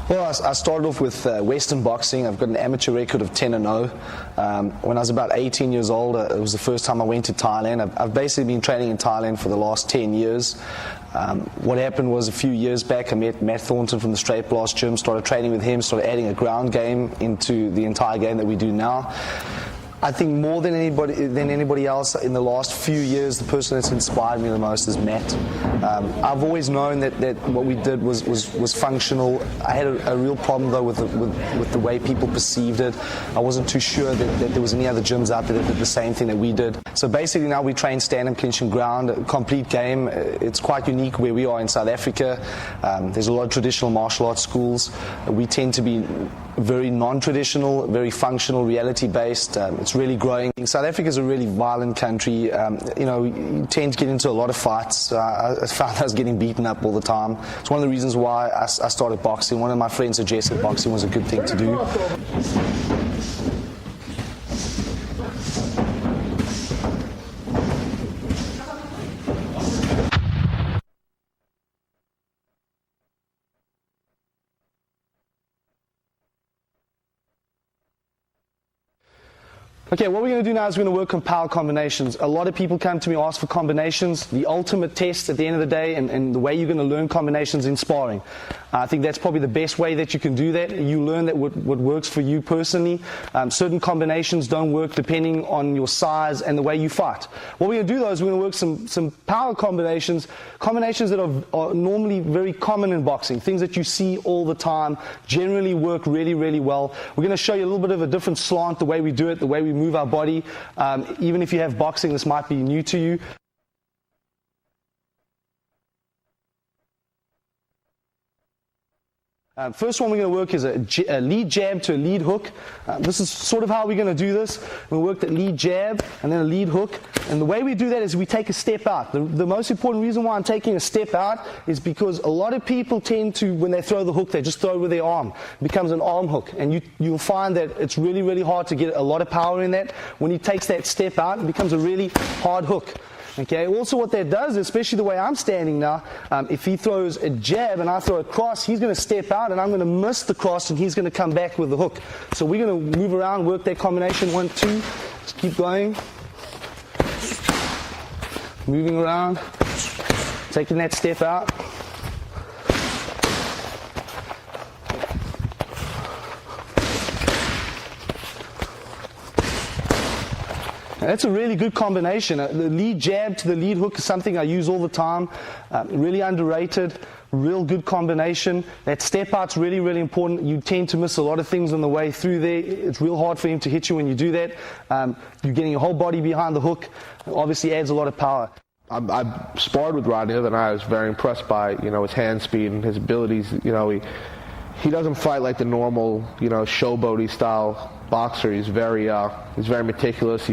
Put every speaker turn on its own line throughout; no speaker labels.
Well, I started off with Western boxing. I've got an amateur record of 10-0. When I was about 18 years old, it was the first time I went to Thailand. I've basically been training in Thailand for the last 10 years. What happened was a few years back, I met Matt Thornton from the Straight Blast Gym, started training with him, started adding a ground game into the entire game that we do now. I think more than anybody else in the last few years, the person that's inspired me the most is Matt. I've always known that what we did was functional. I had a real problem though with the way people perceived it. I wasn't too sure that there was any other gyms out there that did the same thing that we did. So basically now we train stand and clinch and ground, a complete game. It's quite unique where we are in South Africa. There's a lot of traditional martial arts schools. We tend to be very non-traditional, very functional, reality-based. It's really growing. South Africa is a really violent country. You tend to get into a lot of fights. I found I was getting beaten up all the time. It's one of the reasons why I started boxing. One of my friends suggested boxing was a good thing to do. Okay, what we're going to do now is we're going to work on power combinations. A lot of people come to me, ask for combinations. The ultimate test at the end of the day, and the way you're going to learn combinations in sparring. I think that's probably the best way that you can do that. You learn that what works for you personally. Certain combinations don't work depending on your size and the way you fight. What we're going to do though is we're going to work some power combinations that are normally very common in boxing, things that you see all the time, generally work really, really well. We're going to show you a little bit of a different slant, the way we do it, the way we move our body. Even if you have boxing, this might be new to you. First one we're going to work is a lead jab to a lead hook. This is sort of how we're going to do this. We'll work that lead jab and then a lead hook. And the way we do that is we take a step out. The most important reason why I'm taking a step out is because a lot of people tend to, when they throw the hook, they just throw it with their arm. It becomes an arm hook. And you'll find that it's really, really hard to get a lot of power in that. When he takes that step out, it becomes a really hard hook. Okay. Also what that does, especially the way I'm standing now, if he throws a jab and I throw a cross, he's going to step out and I'm going to miss the cross and he's going to come back with the hook. So we're going to move around, work that combination, 1, 2, just keep going. Moving around, taking that step out. Now, that's a really good combination. The lead jab to the lead hook is something I use all the time. Really underrated, real good combination. That step out's really, really important. You tend to miss a lot of things on the way through there. It's real hard for him to hit you when you do that. You're getting your whole body behind the hook. It obviously adds a lot of power.
I sparred with Rodney the other night. I was very impressed by his hand speed and his abilities. He doesn't fight like the normal showboaty style boxer. He's very meticulous.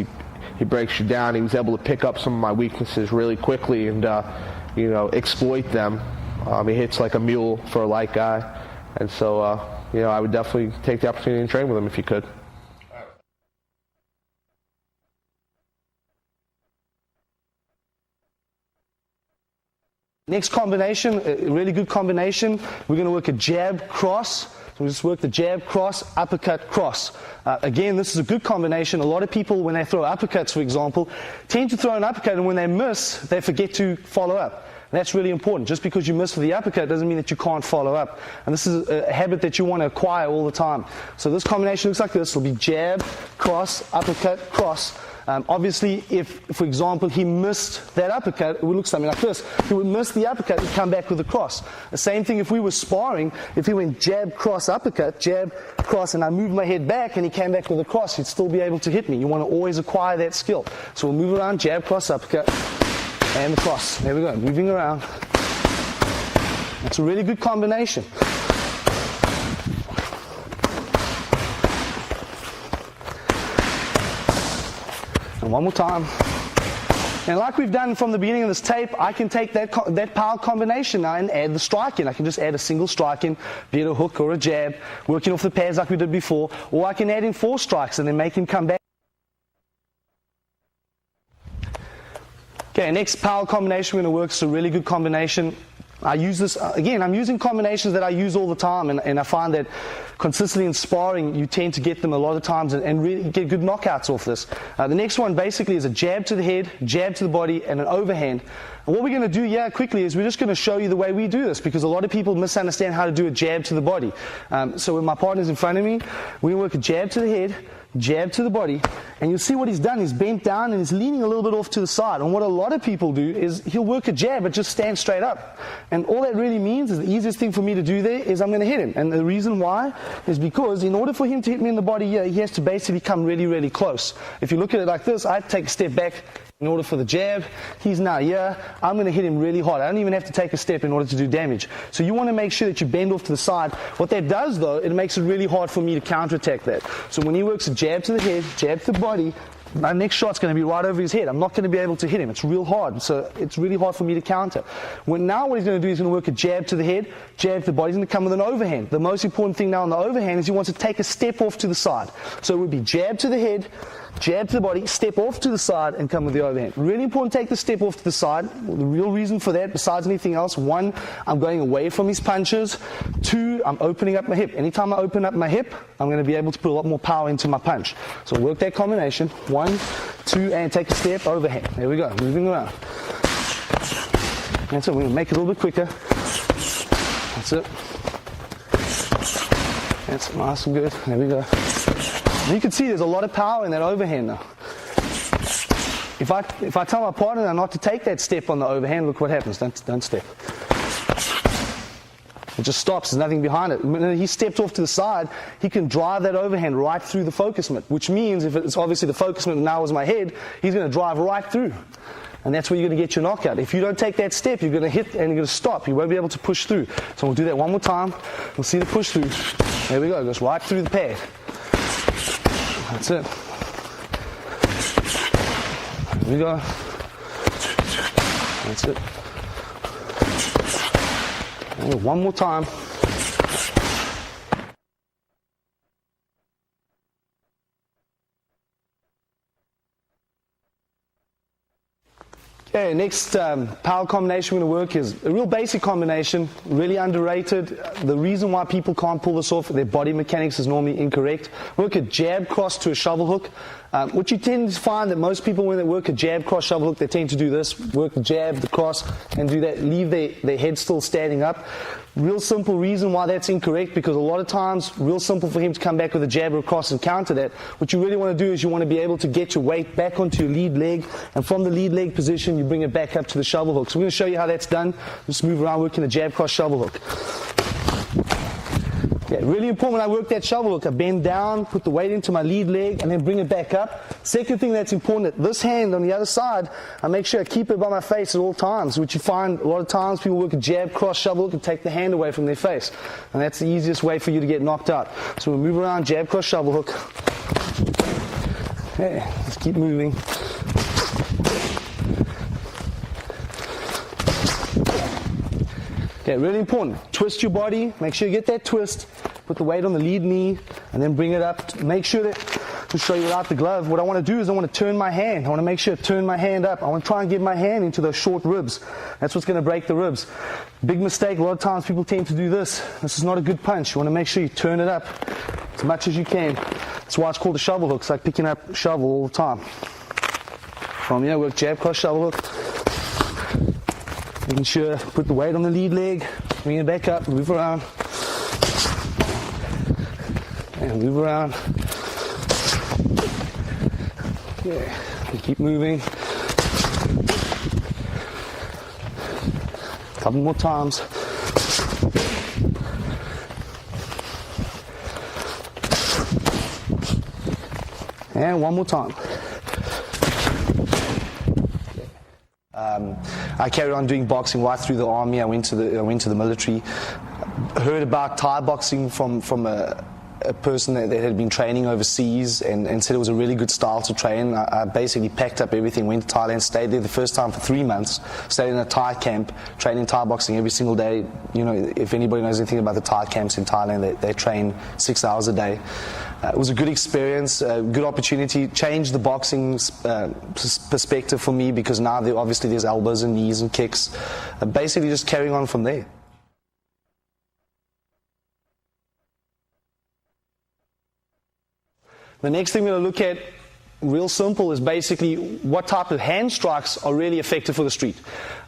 He breaks you down. He was able to pick up some of my weaknesses really quickly and exploit them. He hits like a mule for a light guy, and so I would definitely take the opportunity and train with him if you could.
Next combination, a really good combination. We're going to work a jab cross. So we just work the jab cross, uppercut cross. Again, this is a good combination. A lot of people, when they throw uppercuts, for example, tend to throw an uppercut, and when they miss, they forget to follow up. And that's really important. Just because you miss with the uppercut doesn't mean that you can't follow up. And this is a habit that you want to acquire all the time. So this combination looks like this. It'll be jab, cross, uppercut, cross. Obviously, if, for example, he missed that uppercut, it would look something like this. He would miss the uppercut and come back with a cross. The same thing if we were sparring. If he went jab, cross, uppercut, jab, cross, and I moved my head back and he came back with a cross, he'd still be able to hit me. You want to always acquire that skill. So we'll move around, jab, cross, uppercut, and the cross. There we go, moving around. That's a really good combination. And one more time. And like we've done from the beginning of this tape, I can take that power combination now and add the strike in. I can just add a single strike in, be it a hook or a jab, working off the pads like we did before, or I can add in 4 strikes and then make him come back. Okay, next power combination we're going to work is a really good combination. I use this, again, I'm using combinations that I use all the time, and I find that consistently in sparring, you tend to get them a lot of times and really get good knockouts off this. The next one basically is a jab to the head, jab to the body, and an overhand. And what we're going to do here quickly is we're just going to show you the way we do this, because a lot of people misunderstand how to do a jab to the body. So when my partner's in front of me, we work a jab to the head, jab to the body, and you'll see what he's done. He's bent down and he's leaning a little bit off to the side. And what a lot of people do is he'll work a jab but just stand straight up. And all that really means is the easiest thing for me to do there is I'm going to hit him. And the reason why is because in order for him to hit me in the body here, he has to basically come really, really close. If you look at it like this, I take a step back in order for the jab. He's now here. I'm going to hit him really hard. I don't even have to take a step in order to do damage. So you want to make sure that you bend off to the side. What that does, though, it makes it really hard for me to counterattack that. So when he works a jab to the head, jab to the body, my next shot's going to be right over his head. I'm not going to be able to hit him. It's real hard. So it's really hard for me to counter. Now what he's going to do is he's going to work a jab to the head, jab to the body. He's going to come with an overhand. The most important thing now on the overhand is he wants to take a step off to the side. So it would be jab to the head, jab to the body, step off to the side, and come with the overhand. Really important to take the step off to the side. Well, the real reason for that, besides anything else, one, I'm going away from his punches. Two, I'm opening up my hip. Anytime I open up my hip, I'm going to be able to put a lot more power into my punch. So work that combination. 1, 2, and take a step, overhand. There we go, moving around. That's it, we're going to make it a little bit quicker. That's it. That's nice and good. There we go. You can see there's a lot of power in that overhand now. If I tell my partner not to take that step on the overhand, look what happens. Don't step. It just stops. There's nothing behind it. When he stepped off to the side, he can drive that overhand right through the focus mitt, which means if it's obviously the focus mitt now is my head, he's going to drive right through. And that's where you're going to get your knockout. If you don't take that step, you're going to hit and you're going to stop. You won't be able to push through. So we'll do that one more time. We'll see the push through. There we go. It goes right through the pad. That's it. There we go. That's it. And one more time. Okay, next power combination we're going to work is a real basic combination, really underrated. The reason why people can't pull this off, their body mechanics is normally incorrect. Work a jab cross to a shovel hook. What you tend to find that most people, when they work a jab cross shovel hook, they tend to do this, work the jab, the cross, and do that, leave their head still standing up. Real simple reason why that's incorrect, because a lot of times, real simple for him to come back with a jab or a cross and counter that. What you really want to do is you want to be able to get your weight back onto your lead leg, and from the lead leg position, you bring it back up to the shovel hook. So we're going to show you how that's done. Just move around working the jab cross shovel hook. Okay, really important when I work that shovel hook, I bend down, put the weight into my lead leg, and then bring it back up. Second thing that's important, this hand on the other side, I make sure I keep it by my face at all times, which you find a lot of times people work a jab, cross, shovel hook, and take the hand away from their face. And that's the easiest way for you to get knocked out. So we'll move around, jab, cross, shovel hook. Okay, let's keep moving. Okay, really important. Twist your body. Make sure you get that twist. Put the weight on the lead knee, and then bring it up. Make sure that, to show you without the glove, what I want to do is I want to turn my hand. I want to make sure I turn my hand up. I want to try and get my hand into those short ribs. That's what's going to break the ribs. Big mistake. A lot of times people tend to do this. This is not a good punch. You want to make sure you turn it up as much as you can. That's why it's called a shovel hook. It's like picking up a shovel all the time. From here, work jab, cross, shovel hook. Making sure, put the weight on the lead leg, bring it back up, move around, and move around. Yeah, and keep moving. A couple more times. And one more time. I carried on doing boxing right through the army. I went to the military. Heard about Thai boxing from a a person that had been training overseas and said it was a really good style to train. I basically packed up everything, went to Thailand, stayed there the first time for 3 months, stayed in a Thai camp, training Thai boxing every single day. You know, if anybody knows anything about the Thai camps in Thailand, they train 6 hours a day. It was a good experience, a good opportunity, changed the boxing perspective for me, because now obviously there's elbows and knees and kicks. Basically just carrying on from there. The next thing we're going to look at, real simple, is basically what type of hand strikes are really effective for the street.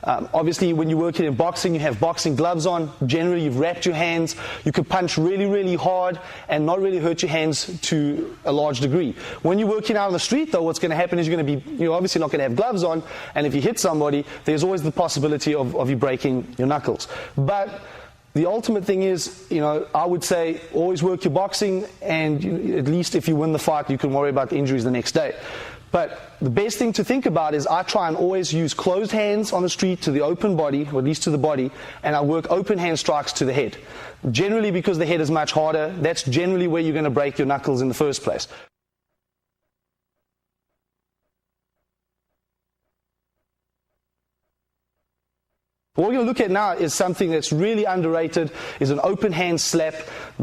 Obviously, when you're working in boxing, you have boxing gloves on. Generally, you've wrapped your hands. You can punch really, really hard and not really hurt your hands to a large degree. When you're working out on the street, though, what's going to happen is you're obviously not going to have gloves on, and if you hit somebody, there's always the possibility of you breaking your knuckles. But the ultimate thing is, I would say always work your boxing, and at least if you win the fight, you can worry about the injuries the next day. But the best thing to think about is I try and always use closed hands on the street to the open body, or at least to the body, and I work open hand strikes to the head. Generally, because the head is much harder, that's generally where you're going to break your knuckles in the first place. What we're going to look at now is something that's really underrated, is an open hand slap,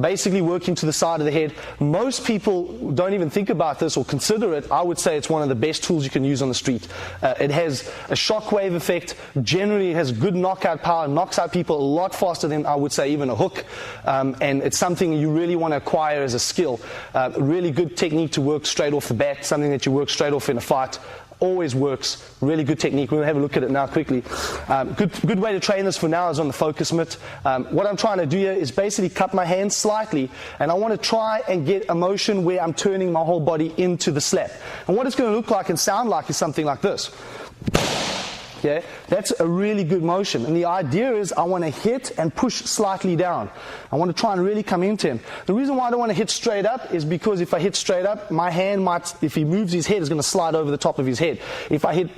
basically working to the side of the head. Most people don't even think about this or consider it. I would say it's one of the best tools you can use on the street. It has a shockwave effect. Generally, it has good knockout power, knocks out people a lot faster than, I would say, even a hook. And it's something you really want to acquire as a skill. Really good technique to work straight off the bat, something that you work straight off in a fight. Always works. Really good technique. We'll have a look at it now quickly. Good way to train this for now is on the focus mitt. What I'm trying to do here is basically cup my hand slightly, and I want to try and get a motion where I'm turning my whole body into the slap. And what it's going to look like and sound like is something like this. Yeah, that's a really good motion. And the idea is I want to hit and push slightly down. I want to try and really come into him. The reason why I don't want to hit straight up is because if I hit straight up, my hand might, if he moves his head, is going to slide over the top of his head. If I hit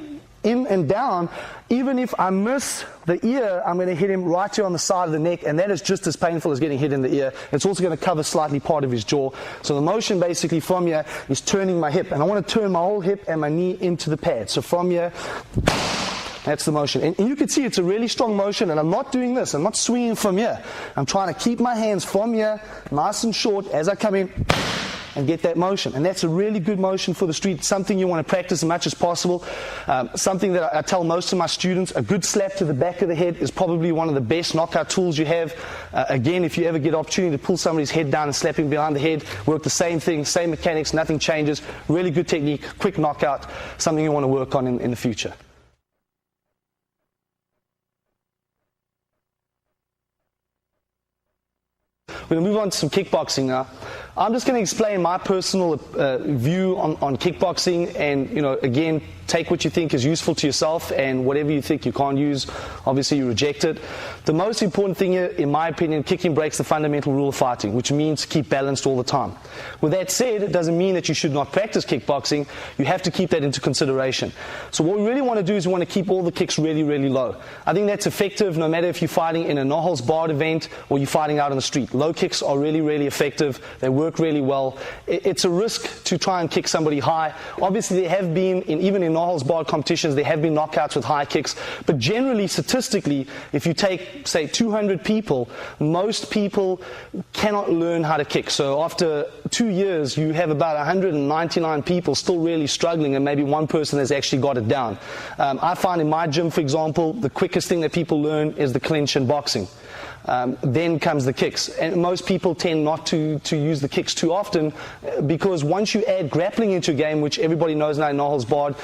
in and down, even if I miss the ear, I'm going to hit him right here on the side of the neck, and that is just as painful as getting hit in the ear. It's also going to cover slightly part of his jaw. So the motion basically from here is turning my hip, and I want to turn my whole hip and my knee into the pad. So from here, that's the motion. And you can see it's a really strong motion, and I'm not doing this. I'm not swinging from here. I'm trying to keep my hands from here, nice and short, as I come in and get that motion. And that's a really good motion for the street. Something you want to practice as much as possible. Something that I tell most of my students, a good slap to the back of the head is probably one of the best knockout tools you have. Again, if you ever get an opportunity to pull somebody's head down and slap him behind the head, work the same thing, same mechanics, nothing changes. Really good technique, quick knockout, something you want to work on in the future. We're going to move on to some kickboxing now. I'm just going to explain my personal view on kickboxing, and again, take what you think is useful to yourself, and whatever you think you can't use, obviously you reject it. The most important thing here, in my opinion, kicking breaks the fundamental rule of fighting, which means keep balanced all the time. With that said, it doesn't mean that you should not practice kickboxing. You have to keep that into consideration. So what we really want to do is we want to keep all the kicks really, really low. I think that's effective no matter if you're fighting in a no-holds-barred event or you're fighting out on the street. Low kicks are really, really effective. They work really well. It's a risk to try and kick somebody high. Obviously, there have been, even in no-holds-barred competitions, there have been knockouts with high kicks. But generally, statistically, if you take, say, 200 people, most people cannot learn how to kick. So after 2 years, you have about 199 people still really struggling, and maybe one person has actually got it down. I find in my gym, for example, the quickest thing that people learn is the clinch in boxing. Then comes the kicks, and most people tend not to use the kicks too often, because once you add grappling into a game, which everybody knows now, no holds barred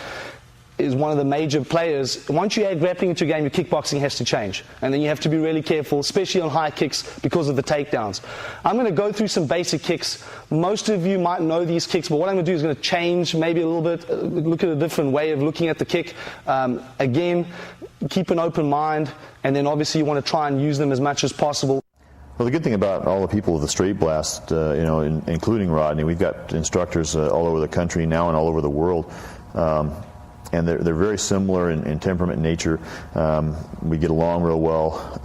is one of the major players. Once you add grappling into a game, your kickboxing has to change, and then you have to be really careful, especially on high kicks, because of the takedowns. I'm going to go through some basic kicks. Most of you might know these kicks, but what I'm going to do is going to change maybe a little bit, look at a different way of looking at the kick. Again, keep an open mind, and then obviously you want to try and use them as much as possible.
Well, the good thing about all the people with the Straight Blast, including Rodney, we've got instructors all over the country now and all over the world. and they're very similar in temperament and nature. We get along real well.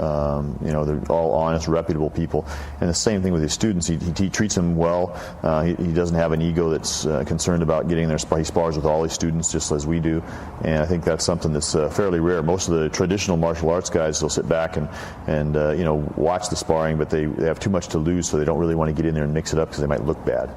They're all honest, reputable people. And the same thing with his students. He treats them well. He doesn't have an ego that's concerned about getting there. He spars with all his students just as we do. And I think that's something that's fairly rare. Most of the traditional martial arts guys, they'll sit back and watch the sparring, but they have too much to lose, so they don't really want to get in there and mix it up because they might look bad.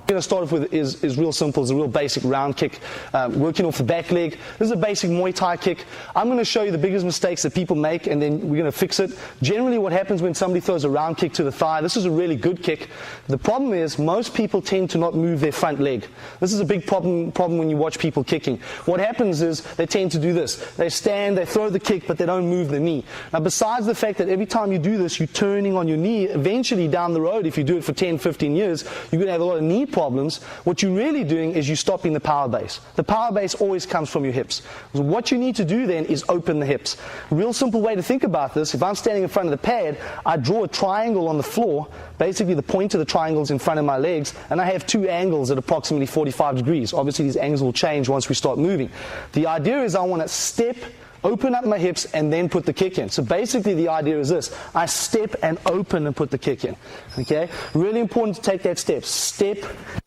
I'm going to start off with is real simple. It's a real basic round kick, working off the back leg. This is a basic Muay Thai kick. I'm going to show you the biggest mistakes that people make, and then we're going to fix it. Generally, what happens when somebody throws a round kick to the thigh, this is a really good kick. The problem is most people tend to not move their front leg. This is a big problem when you watch people kicking. What happens is they tend to do this. They stand, they throw the kick, but they don't move the knee. Now, besides the fact that every time you do this, you're turning on your knee, eventually down the road, if you do it for 10, 15 years, you're going to have a lot of knee problems. What you're really doing is you're stopping the power base. The power base always comes from your hips. So what you need to do then is open the hips. A real simple way to think about this, if I'm standing in front of the pad, I draw a triangle on the floor. Basically the point of the triangle is in front of my legs, and I have two angles at approximately 45 degrees. Obviously these angles will change once we start moving. The idea is I want to step, open up my hips, and then put the kick in. So basically the idea is this: I step and open and put the kick in. Okay? Really important to take that step. Step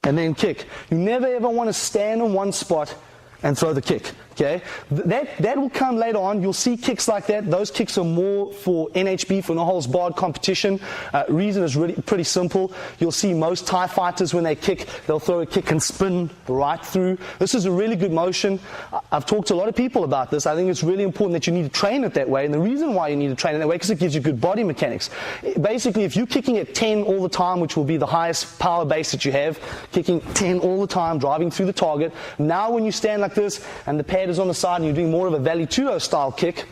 and then kick. You never ever want to stand in one spot and throw the kick. Okay, that will come later on. You'll see kicks like that. Those kicks are more for NHB, for no holds barred competition. Reason is really pretty simple. You'll see most Thai fighters when they kick, they'll throw a kick and spin right through. This is a really good motion. I've talked to a lot of people about this. I think it's really important that you need to train it that way. And the reason why you need to train it that way, because it gives you good body mechanics. Basically, if you're kicking at 10 all the time, which will be the highest power base that you have, kicking 10 all the time, driving through the target. Now when you stand like this and the pad is on the side and you're doing more of a Vale Tudo style kick,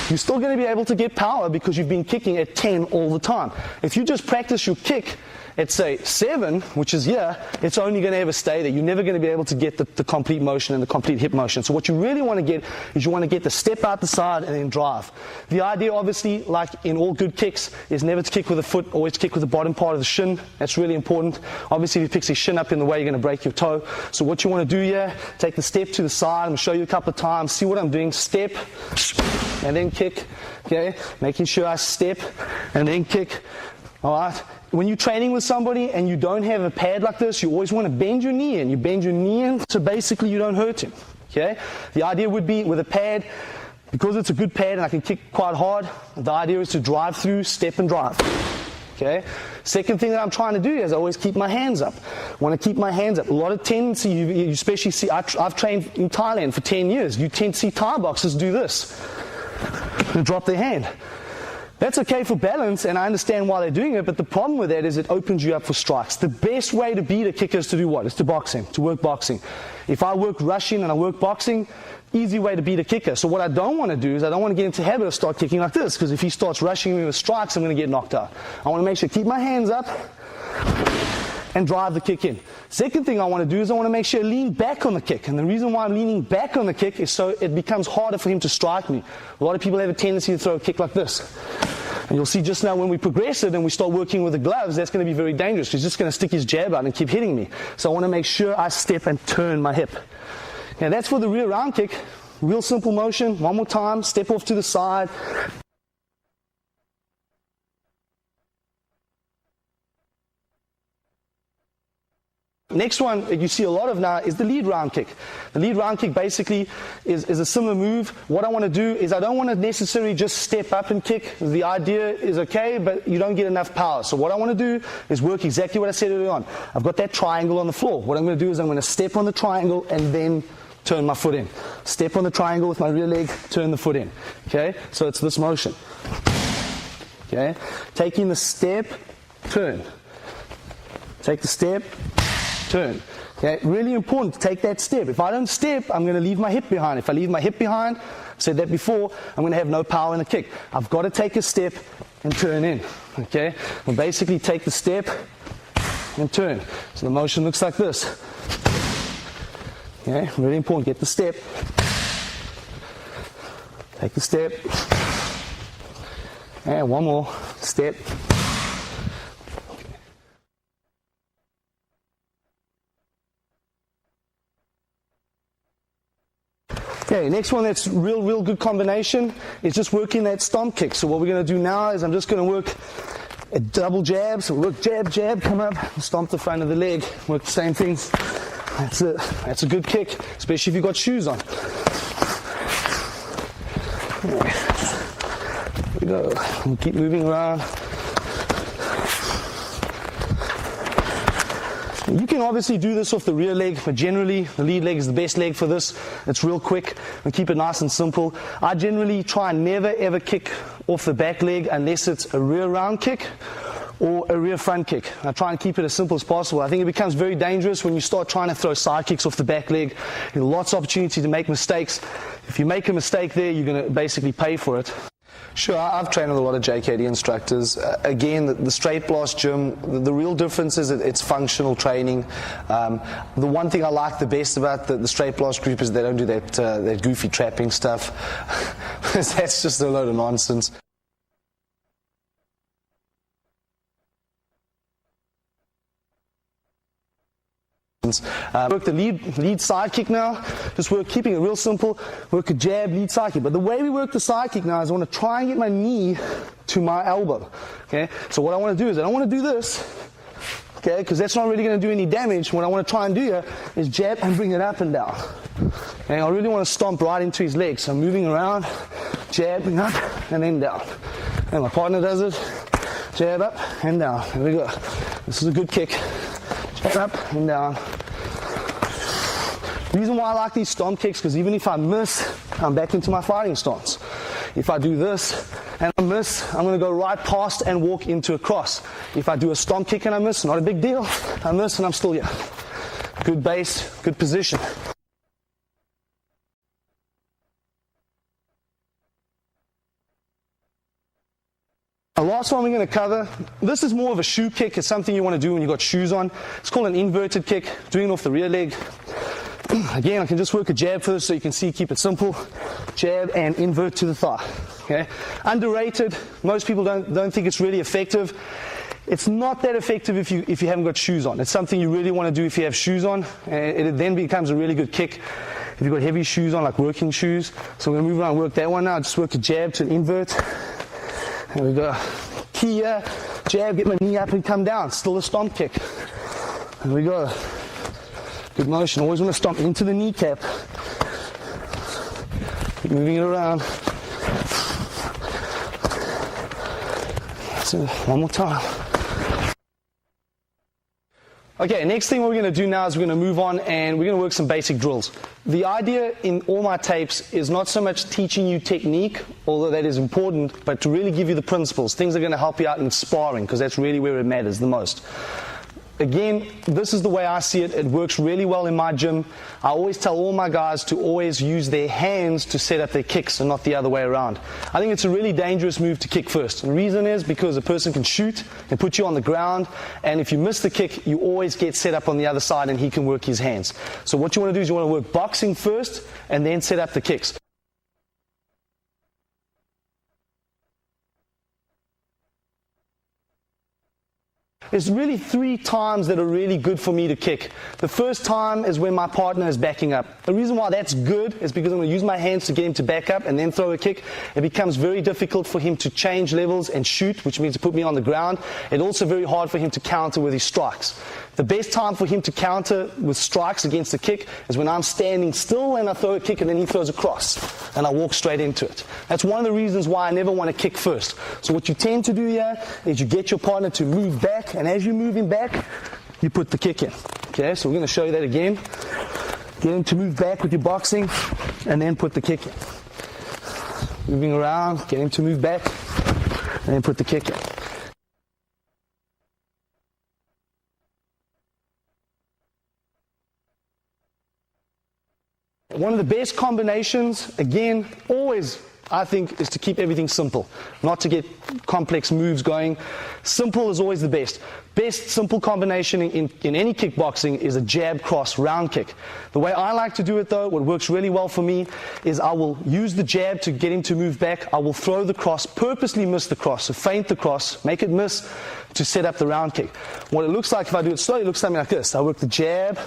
you're still going to be able to get power because you've been kicking at 10 all the time. If you just practice your kick at say 7, which is here, it's only going to ever stay there. You're never going to be able to get the complete motion and the complete hip motion. So what you really want to get is you want to get the step out the side and then drive. The idea, obviously, like in all good kicks, is never to kick with the foot, always to kick with the bottom part of the shin. That's really important. Obviously, if you pick your shin up in the way, you're going to break your toe. So what you want to do here, take the step to the side. I'm going to show you a couple of times. See what I'm doing. Step and then kick. Okay, making sure I step and then kick. All right. When you're training with somebody and you don't have a pad like this, you always want to bend your knee in. You bend your knee in so basically you don't hurt him. Okay? The idea would be with a pad, because it's a good pad and I can kick quite hard, the idea is to drive through, step and drive. Okay? Second thing that I'm trying to do is I always keep my hands up. I want to keep my hands up. A lot of tendency, you especially see, I've trained in Thailand for 10 years. You tend to see Thai boxers do this. And drop their hand. That's okay for balance, and I understand why they're doing it, but the problem with that is it opens you up for strikes. The best way to beat a kicker is to do what? Is to box him, to work boxing. If I work rushing and I work boxing, easy way to beat a kicker. So what I don't want to do is I don't want to get into the habit of start kicking like this, because if he starts rushing me with strikes, I'm going to get knocked out. I want to make sure keep my hands up and drive the kick in. Second thing I want to do is I want to make sure I lean back on the kick. And the reason why I'm leaning back on the kick is so it becomes harder for him to strike me. A lot of people have a tendency to throw a kick like this. And you'll see just now when we progress it and we start working with the gloves, that's going to be very dangerous. He's just going to stick his jab out and keep hitting me. So I want to make sure I step and turn my hip. Now that's for the rear round kick. Real simple motion. One more time. Step off to the side. Next one that you see a lot of now is the lead round kick. The lead round kick basically is a similar move. What I want to do is I don't want to necessarily just step up and kick. The idea is okay, but you don't get enough power. So what I want to do is work exactly what I said earlier on. I've got that triangle on the floor. What I'm going to do is I'm going to step on the triangle and then turn my foot in. Step on the triangle with my rear leg, turn the foot in. Okay? So it's this motion. Okay? Taking the step, turn. Take the step, turn. Okay, really important to take that step. If I don't step, I'm going to leave my hip behind. If I leave my hip behind, I said that before, I'm going to have no power in the kick. I've got to take a step and turn in. Okay, we'll basically take the step and turn. So the motion looks like this. Okay, really important. Get the step. Take the step. And one more step. Okay, next one that's real good combination is just working that stomp kick. So what we're going to do now is I'm just going to work a double jab. So work jab, jab, come up, stomp the front of the leg. Work the same thing. That's it. That's a good kick, especially if you've got shoes on. There we go. We'll keep moving around. You can obviously do this off the rear leg, but generally the lead leg is the best leg for this. It's real quick and keep it nice and simple. I generally try and never ever kick off the back leg unless it's a rear round kick or a rear front kick. I try and keep it as simple as possible. I think it becomes very dangerous when you start trying to throw side kicks off the back leg. You have lots of opportunity to make mistakes. If you make a mistake there, you're going to basically pay for it. Sure, I've trained with a lot of JKD instructors. Again, the straight blast gym, the real difference is it's functional training. The one thing I like the best about the straight blast group is they don't do that goofy trapping stuff. That's just a load of nonsense. Work the lead side kick now. Just work keeping it real simple. Work a jab, lead side kick. But the way we work the side kick now is I want to try and get my knee to my elbow. Okay. So what I want to do is I don't want to do this. Okay, because that's not really going to do any damage. What I want to try and do here is jab and bring it up and down. Okay, I really want to stomp right into his legs. So I'm moving around, jabbing up and then down. And my partner does it. Jab up and down. There we go. This is a good kick. Jab up and down. The reason why I like these stomp kicks, because even if I miss, I'm back into my fighting stance. If I do this and I miss, I'm going to go right past and walk into a cross. If I do a stomp kick and I miss, not a big deal. I miss and I'm still here. Good base, good position. The last one we're going to cover, this is more of a shoe kick. It's something you want to do when you've got shoes on. It's called an inverted kick, doing it off the rear leg. Again, I can just work a jab for this so you can see, keep it simple. Jab and invert to the thigh. Okay? Underrated. Most people don't think it's really effective. It's not that effective if you haven't got shoes on. It's something you really want to do if you have shoes on. It then becomes a really good kick if you've got heavy shoes on, like working shoes. So we're going to move around and work that one now. Just work a jab to an invert. There we go. Key here, jab, get my knee up and come down. Still a stomp kick. There we go. Good motion. Always want to stomp into the kneecap. Keep moving it around. So one more time. Okay, next thing what we're going to do now is we're going to move on and we're going to work some basic drills. The idea in all my tapes is not so much teaching you technique, although that is important, but to really give you the principles, things that are going to help you out in sparring, because that's really where it matters the most. Again, this is the way I see it. It works really well in my gym. I always tell all my guys to always use their hands to set up their kicks and not the other way around. I think it's a really dangerous move to kick first. And the reason is because a person can shoot and put you on the ground, and if you miss the kick, you always get set up on the other side and he can work his hands. So what you want to do is you want to work boxing first and then set up the kicks. There's really 3 times that are really good for me to kick. The first time is when my partner is backing up. The reason why that's good is because I'm going to use my hands to get him to back up and then throw a kick. It becomes very difficult for him to change levels and shoot, which means to put me on the ground. It's also very hard for him to counter with his strikes. The best time for him to counter with strikes against the kick is when I'm standing still and I throw a kick and then he throws a cross and I walk straight into it. That's one of the reasons why I never want to kick first. So what you tend to do here is you get your partner to move back, and as you're moving back, you put the kick in. Okay, so we're going to show you that again. Get him to move back with your boxing and then put the kick in. Moving around, get him to move back and then put the kick in. One of the best combinations, again, always, I think, is to keep everything simple, not to get complex moves going. Simple is always the best. best simple combination in any kickboxing is a jab cross round kick. The way I like to do it though, what works really well for me, is I will use the jab to get him to move back. I will throw the cross, purposely miss the cross, so feint the cross, make it miss to set up the round kick. What it looks like if I do it slowly, it looks something like this. I work the jab,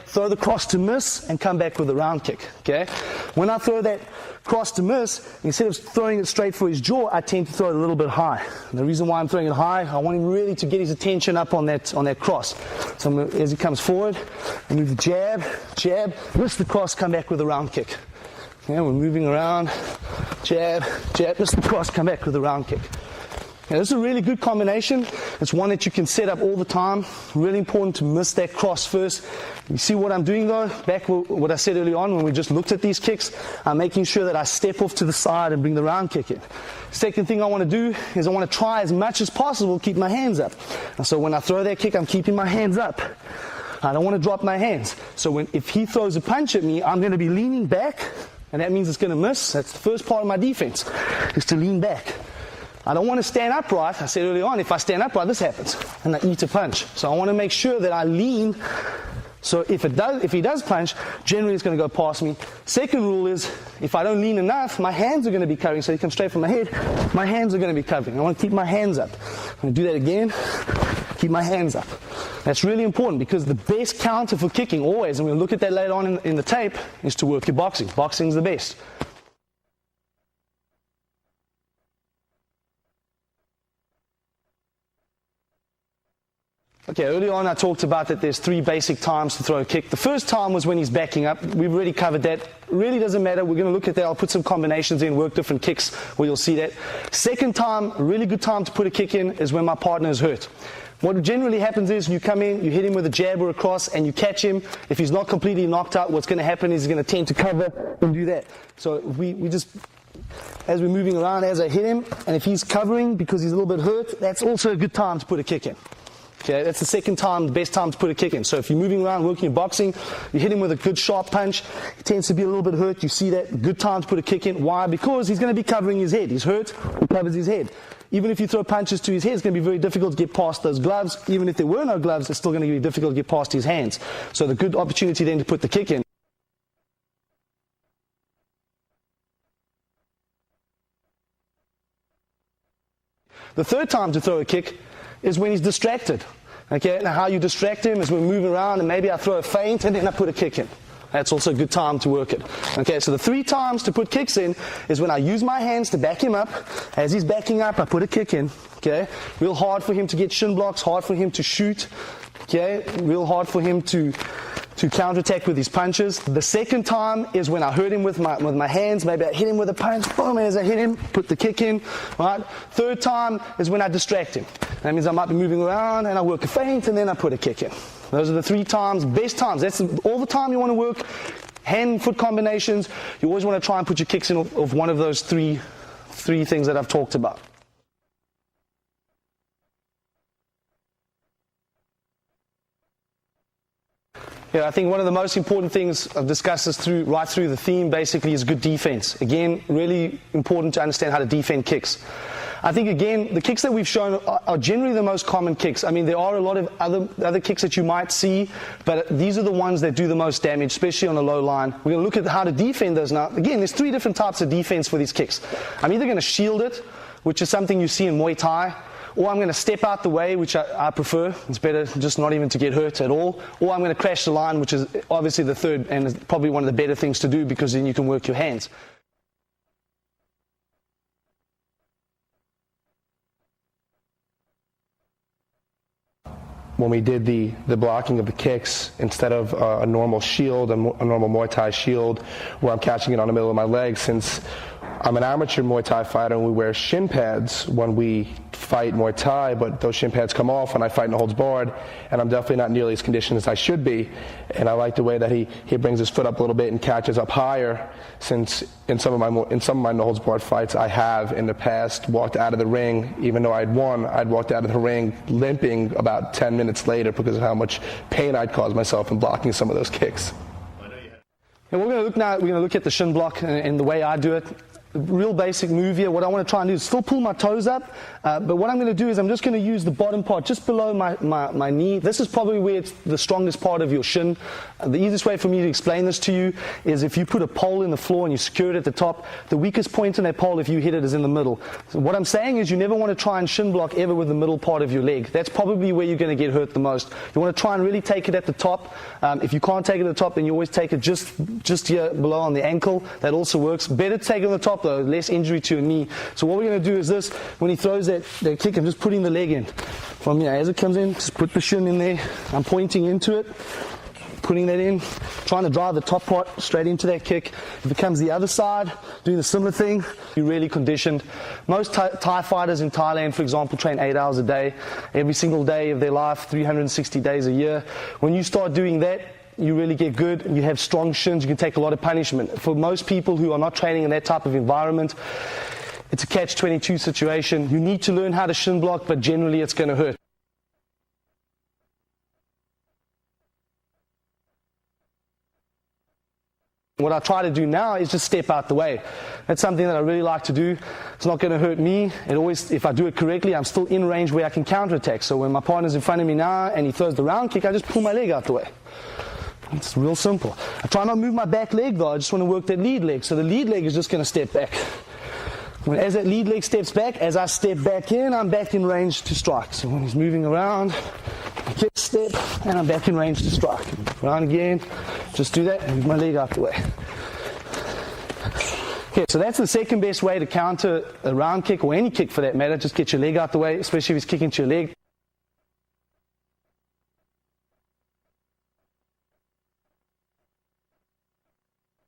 throw the cross to miss, and come back with a round kick. Okay? When I throw that cross to miss, instead of throwing it straight for his jaw, I tend to throw it a little bit high. And the reason why I'm throwing it high, I want him really to get his attention up on that cross. So as he comes forward, I move the jab, miss the cross, come back with a round kick. Okay, we're moving around, jab, miss the cross, come back with a round kick. Now, this is a really good combination. It's one that you can set up all the time. Really important to miss that cross first. You see what I'm doing though? Back what I said early on when we just looked at these kicks, I'm making sure that I step off to the side and bring the round kick in. Second thing I want to do is I want to try as much as possible keep my hands up. And so when I throw that kick, I'm keeping my hands up. I don't want to drop my hands. So if he throws a punch at me, I'm going to be leaning back, and that means it's going to miss. That's the first part of my defense, is to lean back. I don't want to stand upright. I said early on, if I stand upright, this happens, and I eat a punch. So I want to make sure that I lean. So if he does punch, generally it's going to go past me. Second rule is, if I don't lean enough, my hands are going to be covering. So he comes straight from my head, my hands are going to be covering. I want to keep my hands up. I'm going to do that again. Keep my hands up. That's really important, because the best counter for kicking always, and we'll look at that later on in the tape, is to work your boxing. Boxing's the best. Okay, early on I talked about that there's 3 basic times to throw a kick. The first time was when he's backing up. We've already covered that. Really doesn't matter. We're going to look at that. I'll put some combinations in, work different kicks where you'll see that. Second time, a really good time to put a kick in is when my partner is hurt. What generally happens is you come in, you hit him with a jab or a cross, and you catch him. If he's not completely knocked out, what's going to happen is he's going to tend to cover and do that. So we just, as we're moving around, as I hit him, and if he's covering because he's a little bit hurt, that's also a good time to put a kick in. Okay, that's the second time, the best time to put a kick in. So if you're moving around, working in boxing, you hit him with a good sharp punch, he tends to be a little bit hurt, you see that, good time to put a kick in. Why? Because he's going to be covering his head. He's hurt, he covers his head. Even if you throw punches to his head, it's going to be very difficult to get past those gloves. Even if there were no gloves, it's still going to be difficult to get past his hands. So the good opportunity then to put the kick in. The third time to throw a kick is when he's distracted. Okay, now how you distract him is we're moving around and maybe I throw a feint and then I put a kick in. That's also a good time to work it. Okay, so the 3 times to put kicks in is when I use my hands to back him up. As he's backing up, I put a kick in. Okay, real hard for him to get shin blocks, hard for him to shoot. Okay, real hard for him to counterattack with his punches. The second time is when I hurt him with my hands. Maybe I hit him with a punch. Boom, as I hit him, put the kick in. Right. Third time is when I distract him. That means I might be moving around and I work a feint and then I put a kick in. Those are the 3 times, best times. That's all the time you want to work. Hand and foot combinations. You always want to try and put your kicks in of one of those three things that I've talked about. Yeah, I think one of the most important things I've discussed this right through the theme basically is good defense. Again, really important to understand how to defend kicks. I think, again, the kicks that we've shown are generally the most common kicks. I mean, there are a lot of other kicks that you might see, but these are the ones that do the most damage, especially on the low line. We're going to look at how to defend those now. Again, there's 3 different types of defense for these kicks. I'm either going to shield it, which is something you see in Muay Thai, or I'm going to step out the way, which I prefer. It's better just not even to get hurt at all. Or I'm going to crash the line, which is obviously the third and is probably one of the better things to do because then you can work your hands.
When we did the blocking of the kicks, instead of a normal shield, a normal Muay Thai shield, where I'm catching it on the middle of my leg, since I'm an amateur Muay Thai fighter and we wear shin pads when we fight Muay Thai, but those shin pads come off when I fight in the holds barred, and I'm definitely not nearly as conditioned as I should be. And I like the way that he brings his foot up a little bit and catches up higher, since in some of my no holds barred fights I have in the past walked out of the ring, even though I'd won, I'd walked out of the ring limping about 10 minutes later because of how much pain I'd caused myself in blocking some of those kicks.
And we're going to look at the shin block and the way I do it. real basic move here. What I want to try and do is still pull my toes up, but what I'm going to do is I'm just going to use the bottom part just below my knee. This is probably where it's the strongest part of your shin. The easiest way for me to explain this to you is if you put a pole in the floor and you secure it at the top, the weakest point in that pole, if you hit it, is in the middle. So what I'm saying is you never want to try and shin block ever with the middle part of your leg. That's probably where you're going to get hurt the most. You want to try and really take it at the top. If you can't take it at the top, then you always take it just here below on the ankle. That also works. Better to take it on the top though, less injury to your knee. So what we're going to do is this: when he throws that kick, I'm just putting the leg in. From here, as it comes in, just put the shin in there. I'm pointing into it, putting that in, trying to drive the top part straight into that kick. If it comes the other side, doing the similar thing, you're really conditioned. Most Thai fighters in Thailand, for example, train 8 hours a day, every single day of their life, 360 days a year. When you start doing that, you really get good, you have strong shins, you can take a lot of punishment. For most people who are not training in that type of environment, it's a catch-22 situation. You need to learn how to shin block, but generally it's going to hurt. What I try to do now is just step out the way. That's something that I really like to do. It's not going to hurt me. If I do it correctly, I'm still in range where I can counterattack. So when my partner's in front of me now and he throws the round kick, I just pull my leg out the way. It's real simple. I try not to move my back leg though. I just want to work that lead leg. So the lead leg is just going to step back. As that lead leg steps back, as I step back in, I'm back in range to strike. So when he's moving around, I kick, step, and I'm back in range to strike. Around again, just do that, and move my leg out the way. Okay, so that's the second best way to counter a round kick, or any kick for that matter. Just get your leg out the way, especially if he's kicking to your leg.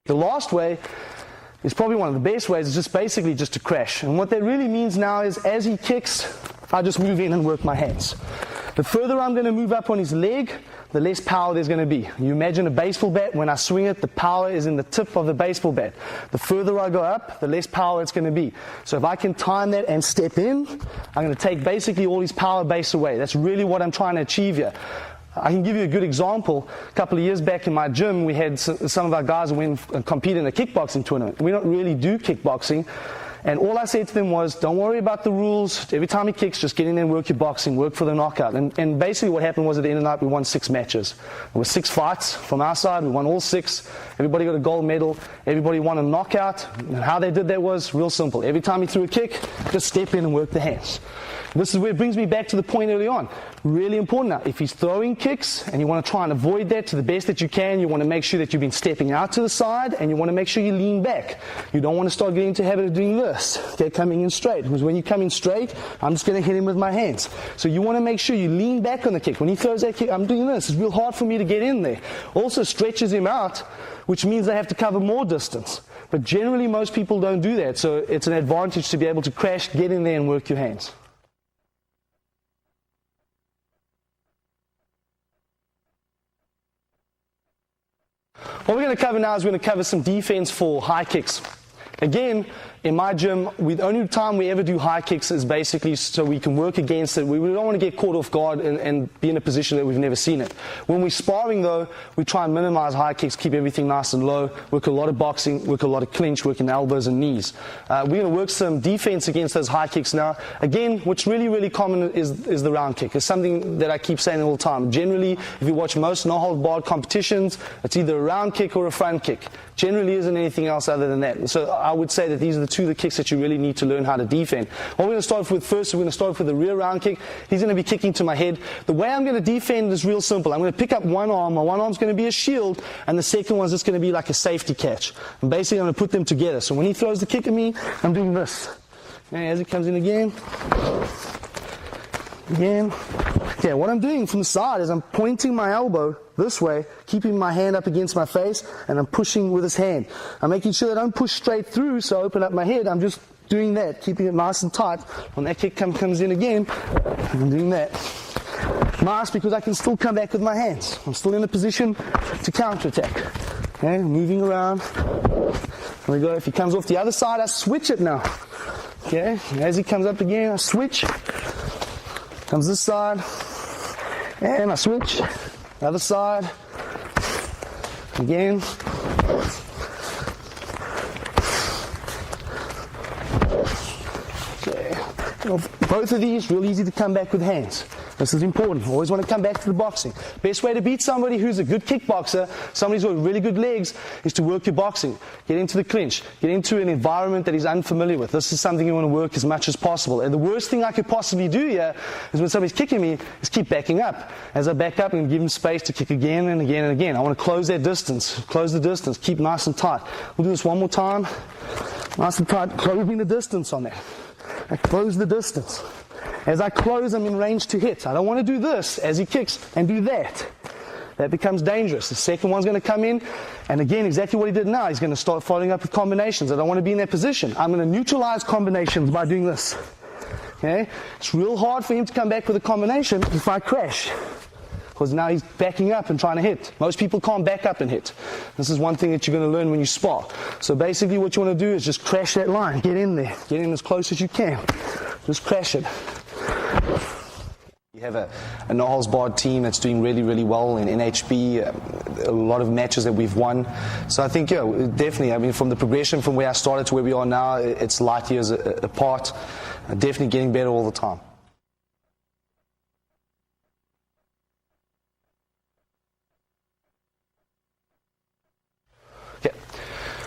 The last way is probably one of the best ways, is just basically just to crash. And what that really means now is as he kicks, I just move in and work my hands. The further I'm going to move up on his leg, the less power there's going to be. You imagine a baseball bat, when I swing it, the power is in the tip of the baseball bat. The further I go up, the less power it's going to be. So if I can time that and step in, I'm going to take basically all his power base away. That's really what I'm trying to achieve here. I can give you a good example. A couple of years back in my gym, we had some of our guys who went and competed in a kickboxing tournament. We don't really do kickboxing. And all I said to them was, don't worry about the rules. Every time he kicks, just get in there and work your boxing, work for the knockout. And basically what happened was at the end of the night, we won 6 matches. There were 6 fights from our side. We won all 6. Everybody got a gold medal. Everybody won a knockout. And how they did that was real simple. Every time he threw a kick, just step in and work the hands. This is where it brings me back to the point early on. Really important now. If he's throwing kicks and you want to try and avoid that to the best that you can, you want to make sure that you've been stepping out to the side and you want to make sure you lean back. You don't want to start getting into the habit of doing this. Okay, coming in straight. Because when you come in straight, I'm just going to hit him with my hands. So you want to make sure you lean back on the kick. When he throws that kick, I'm doing this. It's real hard for me to get in there. Also stretches him out, which means they have to cover more distance. But generally most people don't do that. So it's an advantage to be able to crash, get in there and work your hands. What we're going to cover now is we're going to cover some defense for high kicks. Again, in my gym, the only time we ever do high kicks is basically so we can work against it. We don't want to get caught off guard and be in a position that we've never seen it. When we're sparring though, we try and minimize high kicks, keep everything nice and low, work a lot of boxing, work a lot of clinch, working elbows and knees. We're going to work some defense against those high kicks now. Again, what's really common is the round kick. It's something that I keep saying all the time. Generally, if you watch most no-hold-barred competitions, it's either a round kick or a front kick. Generally isn't anything else other than that. So I would say that these are the kicks that you really need to learn how to defend. What we're going to start with first, we're going to start with the rear round kick. He's going to be kicking to my head. The way I'm going to defend is real simple. I'm going to pick up one arm. My one arm's going to be a shield, and the second one's just going to be like a safety catch. And basically I'm going to put them together. So when he throws the kick at me, I'm doing this. And as it comes in again. Okay, what I'm doing from the side is I'm pointing my elbow this way, keeping my hand up against my face, and I'm pushing with his hand. I'm making sure that I don't push straight through, so I open up my head. I'm just doing that, keeping it nice and tight. When that kick comes in again, I'm doing that. Nice, because I can still come back with my hands. I'm still in a position to counterattack. Okay, moving around. There we go. If he comes off the other side, I switch it now. Okay, as he comes up again, I switch. Comes this side, and I switch. Other side, again. Both of these, real easy to come back with hands. This is important. Always want to come back to the boxing. Best way to beat somebody who's a good kickboxer, somebody who's got really good legs, is to work your boxing. Get into the clinch. Get into an environment that he's unfamiliar with. This is something you want to work as much as possible. And the worst thing I could possibly do here is when somebody's kicking me, is keep backing up. As I back up and give him space to kick again and again and again. I want to close that distance. Close the distance. Keep nice and tight. We'll do this one more time. Nice and tight. Closing the distance on that. I close the distance. As I close, I'm in range to hit. I don't want to do this as he kicks and do that. That becomes dangerous. The second one's going to come in, and again, exactly what he did now. He's going to start following up with combinations. I don't want to be in that position. I'm going to neutralize combinations by doing this. Okay? It's real hard for him to come back with a combination if I crash, because now he's backing up and trying to hit. Most people can't back up and hit. This is one thing that you're going to learn when you spar. So basically what you want to do is just crash that line. Get in there. Get in as close as you can. Just crash it. We have a no-holds-barred team that's doing really, really well in NHB, a lot of matches that we've won. So I think, definitely, I mean, from the progression from where I started to where we are now, it's light years apart. Definitely getting better all the time.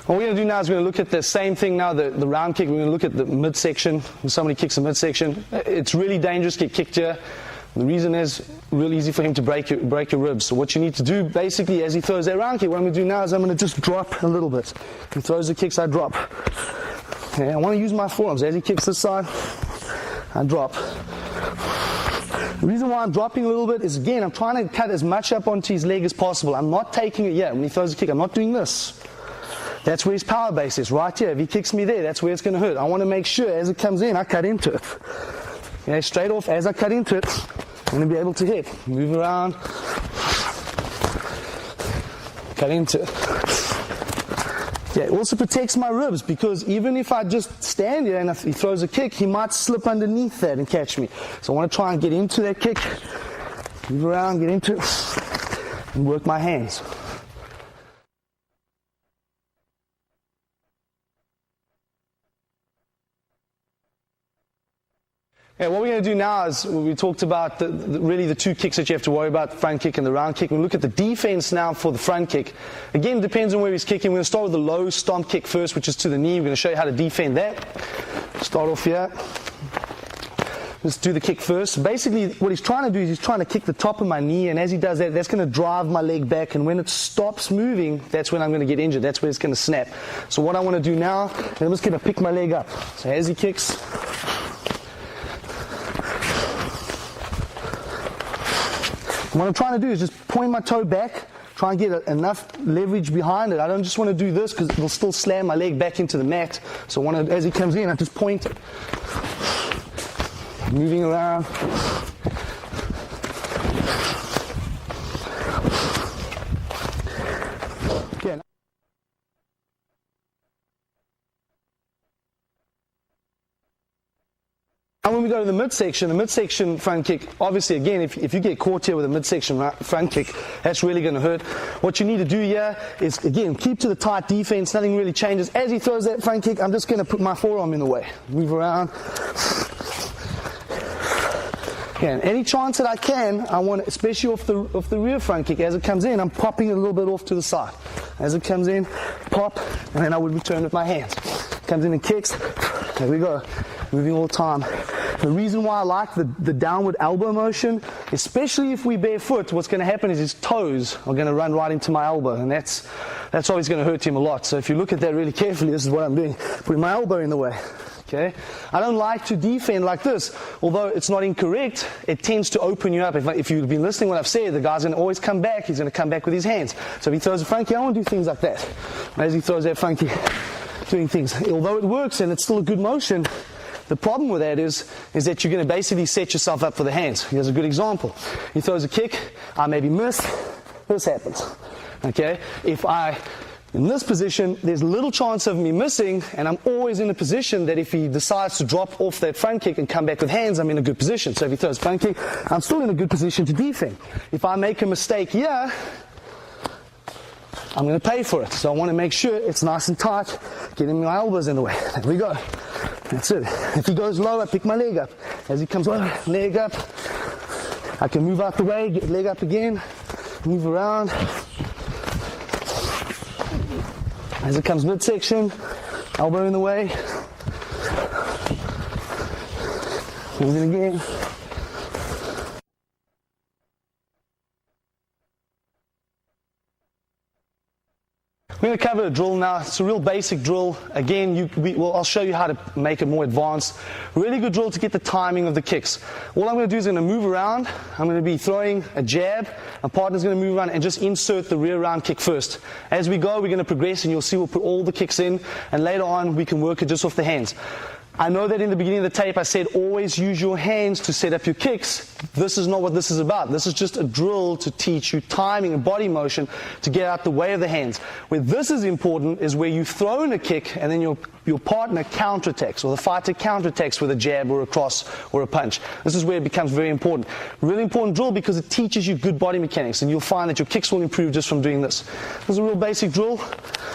What we're going to do now is we're going to look at the same thing now, the round kick. We're going to look at the midsection. When somebody kicks a midsection, it's really dangerous to get kicked here. The reason is really easy for him to break your ribs. So what you need to do, basically, as he throws that round kick, what I'm going to do now is I'm going to just drop a little bit. He throws the kicks, I drop. Okay, I want to use my forearms. As he kicks this side, I drop. The reason why I'm dropping a little bit is, again, I'm trying to cut as much up onto his leg as possible. I'm not taking it yet. When he throws a kick, I'm not doing this. That's where his power base is, right here. If he kicks me there, that's where it's going to hurt. I want to make sure as it comes in, I cut into it. Okay, straight off, as I cut into it, I'm going to be able to hit. Move around. Cut into it. Yeah, it also protects my ribs, because even if I just stand here and if he throws a kick, he might slip underneath that and catch me. So I want to try and get into that kick, move around, get into it, and work my hands. Yeah, what we're going to do now is, we talked about really the two kicks that you have to worry about, the front kick and the round kick. We'll look at the defense now for the front kick. Again, it depends on where he's kicking. We're going to start with the low stomp kick first, which is to the knee. We're going to show you how to defend that. Start off here. Let's do the kick first. Basically, what he's trying to do is he's trying to kick the top of my knee, and as he does that, that's going to drive my leg back, and when it stops moving, that's when I'm going to get injured. That's where it's going to snap. So what I want to do now is I'm just going to pick my leg up. So as he kicks, what I'm trying to do is just point my toe back, try and get enough leverage behind it. I don't just want to do this because it'll still slam my leg back into the mat. So as he comes in, I just point it. Moving around. Again. And when we go to the midsection front kick, obviously, again, if you get caught here with a midsection front kick, that's really going to hurt. What you need to do here is, again, keep to the tight defense. Nothing really changes. As he throws that front kick, I'm just going to put my forearm in the way. Move around. Again, any chance that I can, I want, especially off the rear front kick, as it comes in, I'm popping it a little bit off to the side. As it comes in, pop, and then I would return with my hands. Comes in and kicks. There we go. Moving all the time. The reason why I like the downward elbow motion, especially if we barefoot, what's going to happen is his toes are going to run right into my elbow, and that's always going to hurt him a lot. So if you look at that really carefully, this is what I'm doing. Putting my elbow in the way. Okay? I don't like to defend like this. Although it's not incorrect, it tends to open you up. If you've been listening to what I've said, the guy's going to always come back. He's going to come back with his hands. So if he throws a front kick, I want to do things like that. As he throws that front kick, doing things. Although it works and it's still a good motion, the problem with that is that you're going to basically set yourself up for the hands. Here's a good example. He throws a kick, I maybe miss, this happens. Okay? In this position, there's little chance of me missing, and I'm always in a position that if he decides to drop off that front kick and come back with hands, I'm in a good position. So if he throws a front kick, I'm still in a good position to defend. If I make a mistake here, I'm going to pay for it. So I want to make sure it's nice and tight, getting my elbows in the way. There we go.
That's it. If he goes low, I pick my leg up. As he comes low, leg up. I can move out the way, get leg up again, move around. As it comes midsection, elbow in the way. Move it again.
We're going to cover a drill now. It's a real basic drill. Again, I'll show you how to make it more advanced. Really good drill to get the timing of the kicks. All I'm going to do is I'm going to move around. I'm going to be throwing a jab. My partner's going to move around and just insert the rear round kick first. As we go, we're going to progress, and you'll see we'll put all the kicks in, and later on we can work it just off the hands. I know that in the beginning of the tape I said always use your hands to set up your kicks. This is not what this is about. This is just a drill to teach you timing and body motion to get out the way of the hands. Where this is important is where you throw in a kick and then your partner counterattacks, or the fighter counterattacks with a jab or a cross or a punch. This is where it becomes very important. Really important drill because it teaches you good body mechanics, and you'll find that your kicks will improve just from doing this. This is a real basic drill.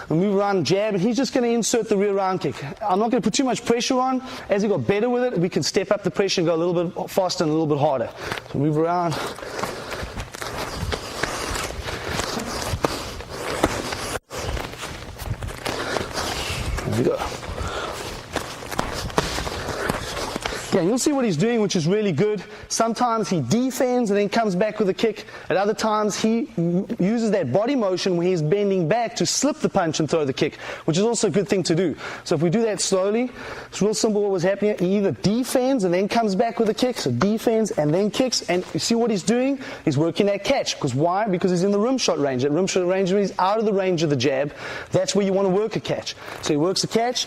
We move around, jab, and he's just going to insert the rear round kick. I'm not going to put too much pressure on. As he got better with it, we can step up the pressure and go a little bit faster and a little bit harder. So move around. There we go. Yeah, you'll see what he's doing, which is really good. Sometimes he defends and then comes back with a kick. At other times, he uses that body motion where he's bending back to slip the punch and throw the kick, which is also a good thing to do. So if we do that slowly, it's real simple what was happening. He either defends and then comes back with a kick, so defends and then kicks, and you see what he's doing? He's working that catch. Because why? Because he's in the rim shot range. That rim shot range means he's out of the range of the jab. That's where you want to work a catch. So he works a catch.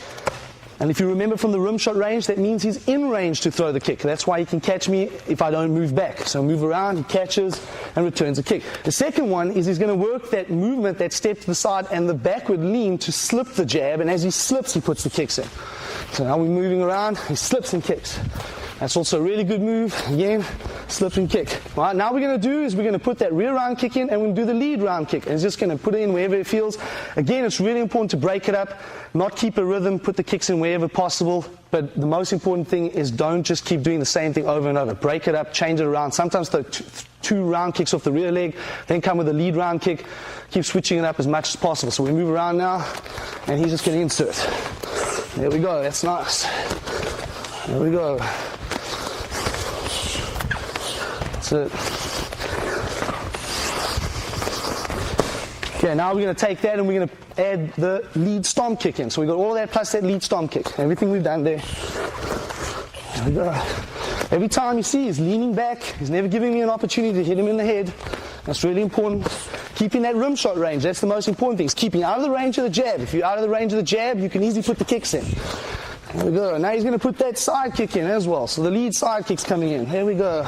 And if you remember from the rim shot range, that means he's in range to throw the kick. That's why he can catch me if I don't move back. So move around, he catches, and returns a kick. The second one is he's going to work that movement, that step to the side, and the backward lean to slip the jab, and as he slips, he puts the kicks in. So now we're moving around, he slips and kicks. That's also a really good move. Again, slip and kick. All right, now what we're going to do is we're going to put that rear round kick in, and we're going to do the lead round kick. And it's just going to put it in wherever it feels. Again, it's really important to break it up, not keep a rhythm, put the kicks in wherever possible. But the most important thing is don't just keep doing the same thing over and over. Break it up, change it around. Sometimes throw two round kicks off the rear leg, then come with a lead round kick. Keep switching it up as much as possible. So we move around now, and he's just going to insert. There we go. That's nice. There we go. That's it. Okay, now we're going to take that and we're going to add the lead stomp kick in. So we got all that plus that lead stomp kick. Everything we've done there. There we go. Every time you see he's leaning back, he's never giving me an opportunity to hit him in the head. That's really important. Keeping that rim shot range, that's the most important thing. Is keeping out of the range of the jab. If you're out of the range of the jab, you can easily put the kicks in. There we go. Now he's going to put that side kick in as well. So the lead side kick's coming in. Here we go.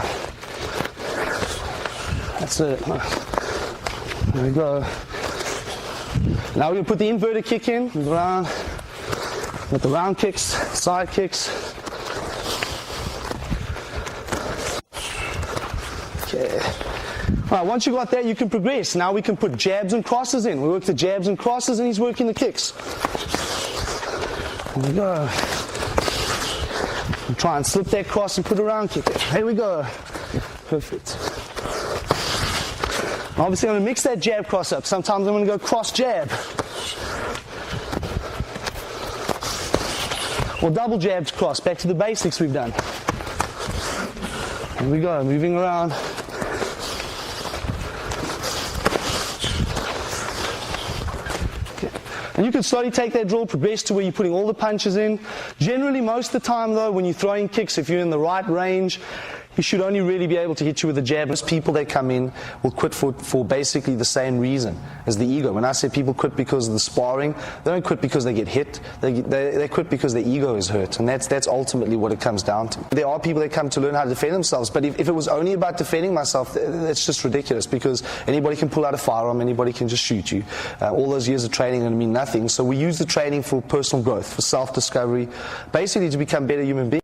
That's it. There we go. Now we're going to put the inverted kick in. Move around with the round kicks, side kicks. Okay. All right, once you got that, you can progress. Now we can put jabs and crosses in. We work the jabs and crosses, and he's working the kicks. There we go. And try and slip that cross and put a round kick in. Here we go. Perfect. Obviously, I'm going to mix that jab cross up. Sometimes I'm going to go cross jab. Or double jabs cross. Back to the basics we've done. Here we go. Moving around. And you can slowly take that drill, progress to where you're putting all the punches in. Generally, most of the time though, when you're throwing kicks, if you're in the right range, he should only really be able to hit you with a jab. Most people that come in will quit for basically the same reason as the ego. When I say people quit because of the sparring, they don't quit because they get hit. They quit because their ego is hurt, and that's ultimately what it comes down to. There are people that come to learn how to defend themselves, but if it was only about defending myself, that's just ridiculous, because anybody can pull out a firearm, anybody can just shoot you. All those years of training are going to mean nothing. So we use the training for personal growth, for self-discovery, basically to become better human beings.